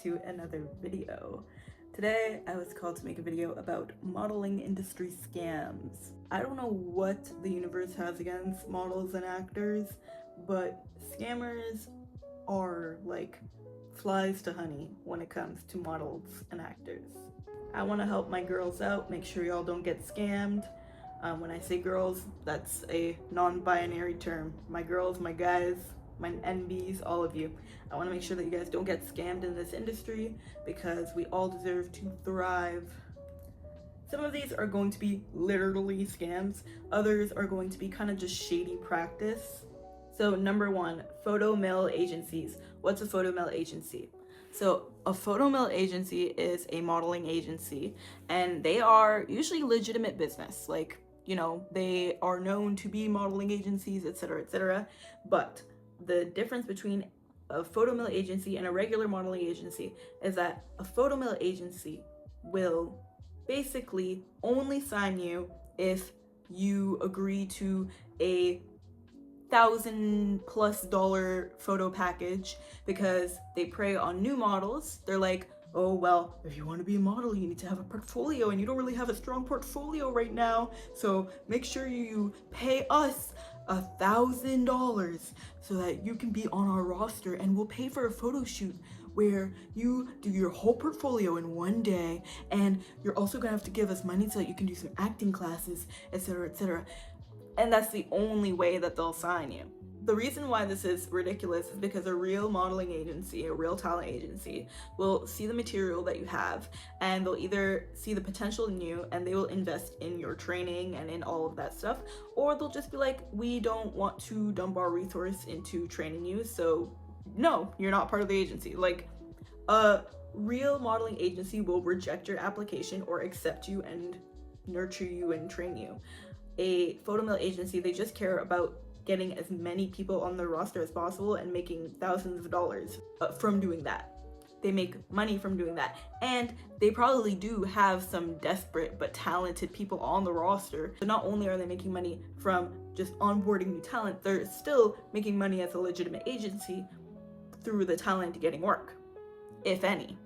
to another video. Today I was called to make a video about modeling industry scams. I don't know what the universe has against models and actors, but scammers are like flies to honey when it comes to models and actors. I want to help my girls out, make sure y'all don't get scammed. When I say girls, that's a non-binary term. My girls, my guys, my NBs, all of you. I want to make sure that you guys don't get scammed in this industry because we all deserve to thrive. Some of these are going to be literally scams. Others are going to be kind of just shady practice. So number one, photo mill agencies. What's a photo mill agency? So a photo mill agency is a modeling agency, and they are usually legitimate business. Like, you know, they are known to be modeling agencies, etc., etc. But the difference between a photo mill agency and a regular modeling agency is that a photo mill agency will basically only sign you if you agree to a $1,000+ photo package, because they prey on new models. They're like, oh, well, if you want to be a model, you need to have a portfolio, and you don't really have a strong portfolio right now, so make sure you pay us $1,000 so that you can be on our roster, and we'll pay for a photo shoot where you do your whole portfolio in one day, and you're also gonna have to give us money so that you can do some acting classes, etc., etc. And that's the only way that they'll sign you. The reason why this is ridiculous is because a real modeling agency, a real talent agency, will see the material that you have, and they'll either see the potential in you and they will invest in your training and in all of that stuff, or they'll just be like, we don't want to dump our resource into training you, so no, you're not part of the agency. Like, a real modeling agency will reject your application or accept you and nurture you and train you. A photo mill agency, they just care about getting as many people on their roster as possible and making thousands of dollars from doing that. They make money from doing that, and they probably do have some desperate but talented people on the roster. So not only are they making money from just onboarding new talent, they're still making money as a legitimate agency through the talent getting work, if any.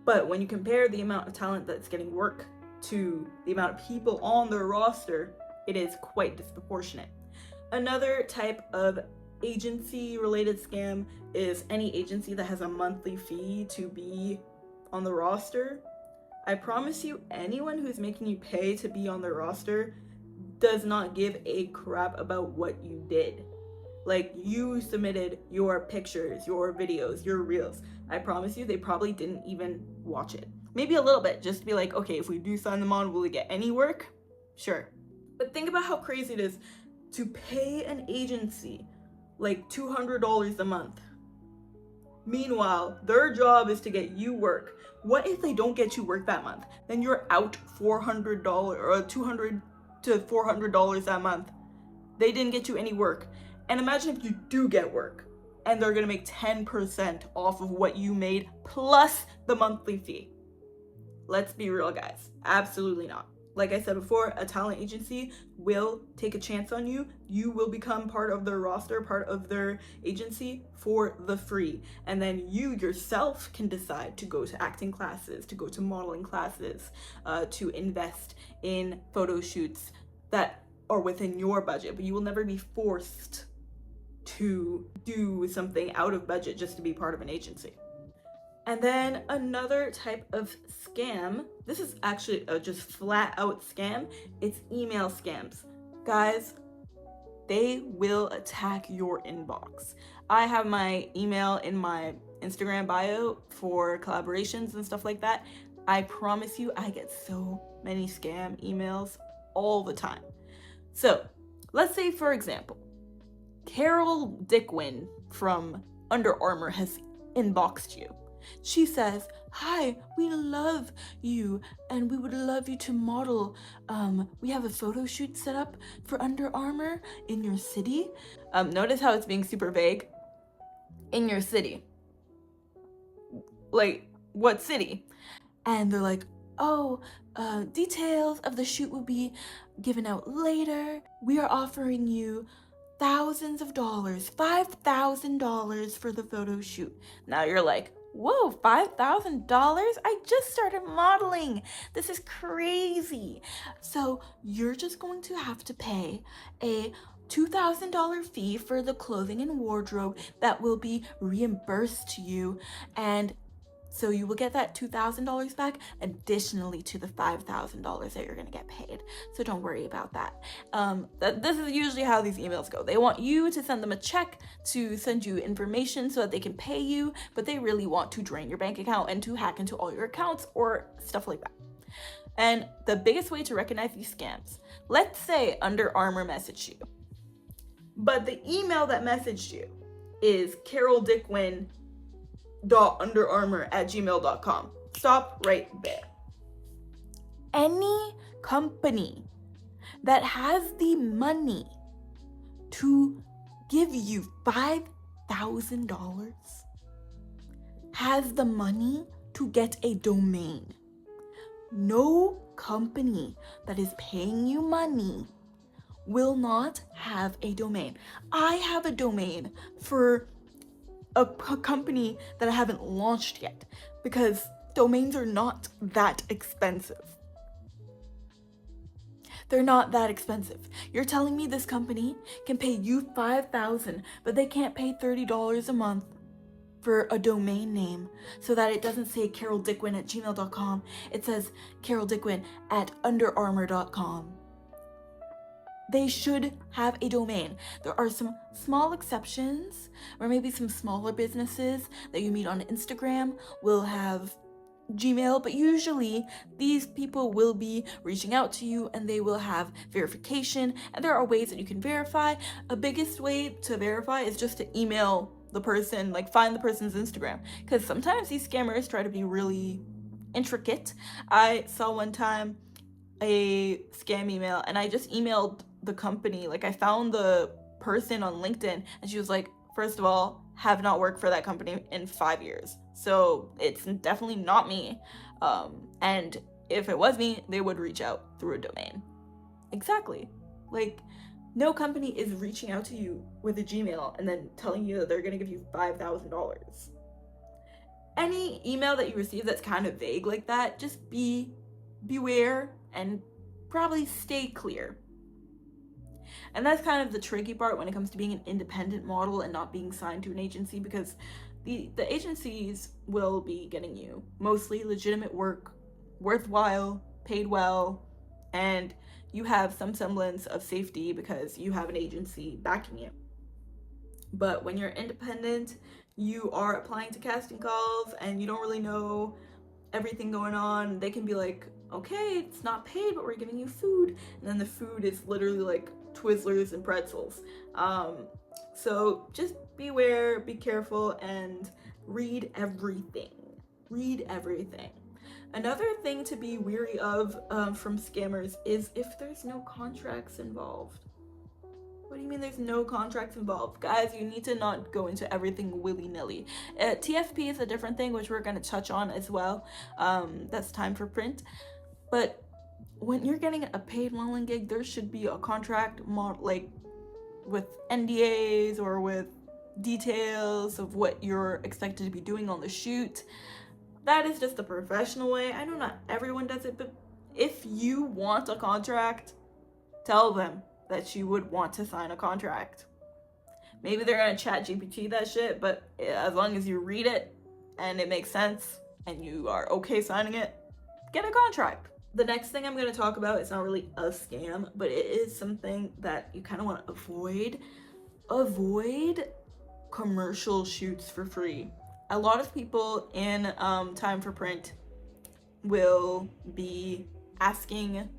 But when you compare the amount of talent that's getting work to the amount of people on their roster, it is quite disproportionate. Another type of agency related scam is any agency that has a monthly fee to be on the roster. I promise you, anyone who's making you pay to be on their roster does not give a crap about what you did. Like, you submitted your pictures, your videos, your reels. I promise you, they probably didn't even watch it. Maybe a little bit, just to be like, okay, if we do sign them on, will we get any work? Sure. But think about how crazy it is to pay an agency like $200 a month. Meanwhile, their job is to get you work. What if they don't get you work that month? Then you're out $400 or $200 to $400 that month. They didn't get you any work. And imagine if you do get work and they're gonna make 10% off of what you made plus the monthly fee. Let's be real, guys. Absolutely not. Like I said before, a talent agency will take a chance on you. You will become part of their roster, part of their agency for the free. And then you yourself can decide to go to acting classes, to go to modeling classes, to invest in photo shoots that are within your budget. But you will never be forced to do something out of budget just to be part of an agency. And then another type of scam, this is actually a just flat out scam, it's email scams. Guys, they will attack your inbox. I have my email in my Instagram bio for collaborations and stuff like that. I promise you, I get so many scam emails all the time. So let's say, for example, Carol Dickwin from Under Armour has inboxed you. She says, hi, we love you and we would love you to model. We have a photo shoot set up for Under Armour in your city. Notice how it's being super vague. In your city. Like, what city? And they're like, oh, details of the shoot will be given out later. We are offering you thousands of dollars, $5,000 for the photo shoot. Now you're like, Whoa, $5,000? I just started modeling. This is crazy. So you're just going to have to pay a $2,000 fee for the clothing and wardrobe that will be reimbursed to you, and so you will get that $2,000 back additionally to the $5,000 that you're gonna get paid. So don't worry about that. This is usually how these emails go. They want you to send them a check to send you information so that they can pay you, but they really want to drain your bank account and to hack into all your accounts or stuff like that. And the biggest way to recognize these scams, let's say Under Armour messaged you, but the email that messaged you is caroldickwen.underarmour@gmail.com. Stop right there. Any company that has the money to give you $5,000 has the money to get a domain. No company that is paying you money will not have a domain. I have a domain for a company that I haven't launched yet because domains are not that expensive. They're not that expensive. You're telling me this company can pay you $5,000, but they can't pay $30 a month for a domain name so that it doesn't say caroldickwen@gmail.com. It says caroldickwen@underarmour.com. They should have a domain. There are some small exceptions, or maybe some smaller businesses that you meet on Instagram will have Gmail, but usually these people will be reaching out to you and they will have verification, and there are ways that you can verify. A biggest way to verify is just to email the person, like find the person's Instagram, because sometimes these scammers try to be really intricate. I saw one time a scam email and I just emailed the company, like I found the person on LinkedIn and she was like, first of all, have not worked for that company in 5 years, so it's definitely not me, and if it was me, they would reach out through a domain. Exactly. Like, no company is reaching out to you with a Gmail and then telling you that they're gonna give you $5,000. Any email that you receive that's kind of vague like that, just beware and probably stay clear. And that's kind of the tricky part when it comes to being an independent model and not being signed to an agency, because the agencies will be getting you mostly legitimate work, worthwhile, paid well, and you have some semblance of safety because you have an agency backing you. But when you're independent, you are applying to casting calls and you don't really know everything going on. They can be like, okay, it's not paid, but we're giving you food, and then the food is literally like Twizzlers and pretzels. So just beware, be careful, and read everything. Another thing to be weary of from scammers is if there's no contracts involved. What do you mean there's no contracts involved? Guys, you need to not go into everything willy-nilly. TFP is a different thing, which we're going to touch on as well. That's time for print. But when you're getting a paid modeling gig, there should be a contract, like with NDAs or with details of what you're expected to be doing on the shoot. That is just the professional way. I know not everyone does it, but if you want a contract, tell them that you would want to sign a contract. Maybe they're gonna ChatGPT that shit, but as long as you read it and it makes sense and you are okay signing it, get a contract. The next thing I'm gonna talk about is not really a scam, but it is something that you kind of want to avoid. Avoid commercial shoots for free. A lot of people in Time for Print will be asking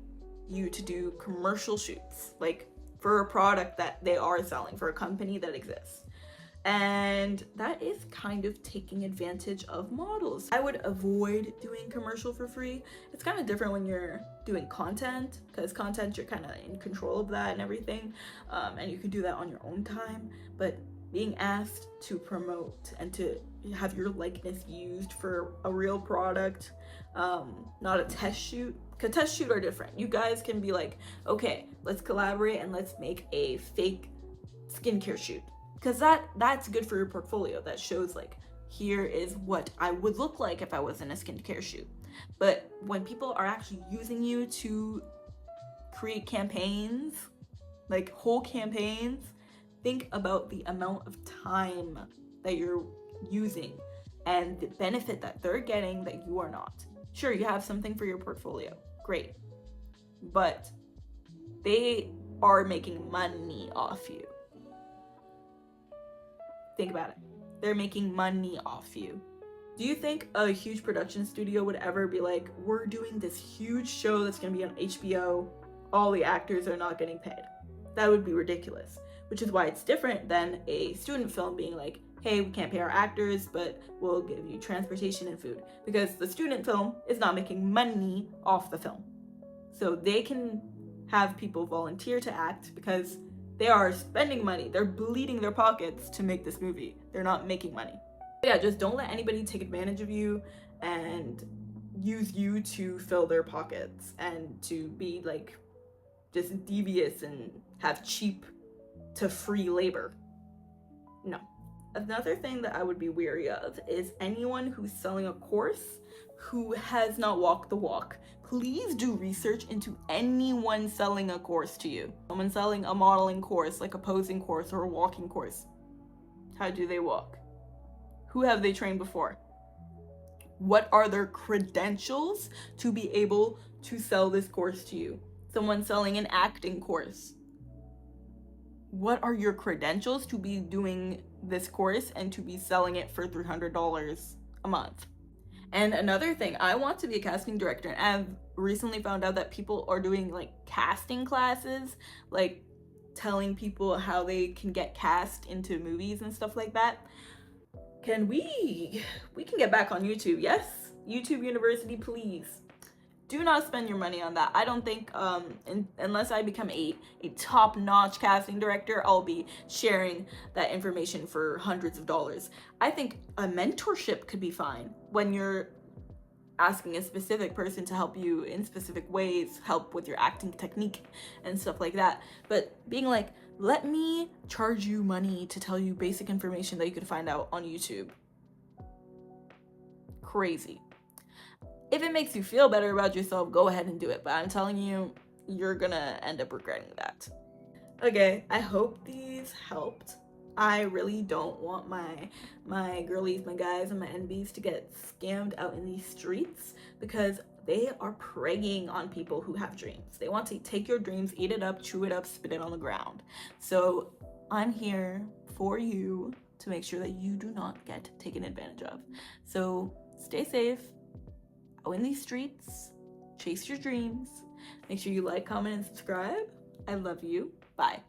you to do commercial shoots, like for a product that they are selling, for a company that exists. And that is kind of taking advantage of models. I would avoid doing commercial for free. It's kind of different when you're doing content, because content, you're kind of in control of that and everything, and you can do that on your own time. But being asked to promote and to have your likeness used for a real product, not a test shoot, because test shoot are different. You guys can be like, okay, let's collaborate and let's make a fake skincare shoot, because that's good for your portfolio. That shows like, here is what I would look like if I was in a skincare shoot. But when people are actually using you to create campaigns, like whole campaigns, think about the amount of time that you're using and the benefit that they're getting that you are not. Sure, you have something for your portfolio, great, but they are making money off you. Think about it. They're making money off you. Do you think a huge production studio would ever be like, we're doing this huge show that's gonna be on HBO, all the actors are not getting paid? That would be ridiculous, which is why it's different than a student film being like, hey, we can't pay our actors, but we'll give you transportation and food, because the student film is not making money off the film. So they can have people volunteer to act because they are spending money. They're bleeding their pockets to make this movie. They're not making money. But yeah, just don't let anybody take advantage of you and use you to fill their pockets and to be like just devious and have cheap to free labor. No. Another thing that I would be weary of is anyone who's selling a course who has not walked the walk. Please do research into anyone selling a course to you. Someone selling a modeling course, like a posing course or a walking course. How do they walk? Who have they trained before? What are their credentials to be able to sell this course to you? Someone selling an acting course. What are your credentials to be doing this course and to be selling it for $300 a month? And another thing, I want to be a casting director, and I've recently found out that people are doing like casting classes, like telling people how they can get cast into movies and stuff like that. We can get back on YouTube, yes? YouTube University, please. Do not spend your money on that. I don't think, unless I become a top-notch casting director, I'll be sharing that information for hundreds of dollars. I think a mentorship could be fine when you're asking a specific person to help you in specific ways, help with your acting technique and stuff like that. But being like, let me charge you money to tell you basic information that you could find out on YouTube. Crazy. If it makes you feel better about yourself, go ahead and do it. But I'm telling you, you're gonna end up regretting that. Okay, I hope these helped. I really don't want my girlies, my guys, and my NBs to get scammed out in these streets, because they are preying on people who have dreams. They want to take your dreams, eat it up, chew it up, spit it on the ground. So I'm here for you to make sure that you do not get taken advantage of. So stay safe out in these streets, chase your dreams. Make sure you like, comment, and subscribe. I love you. Bye.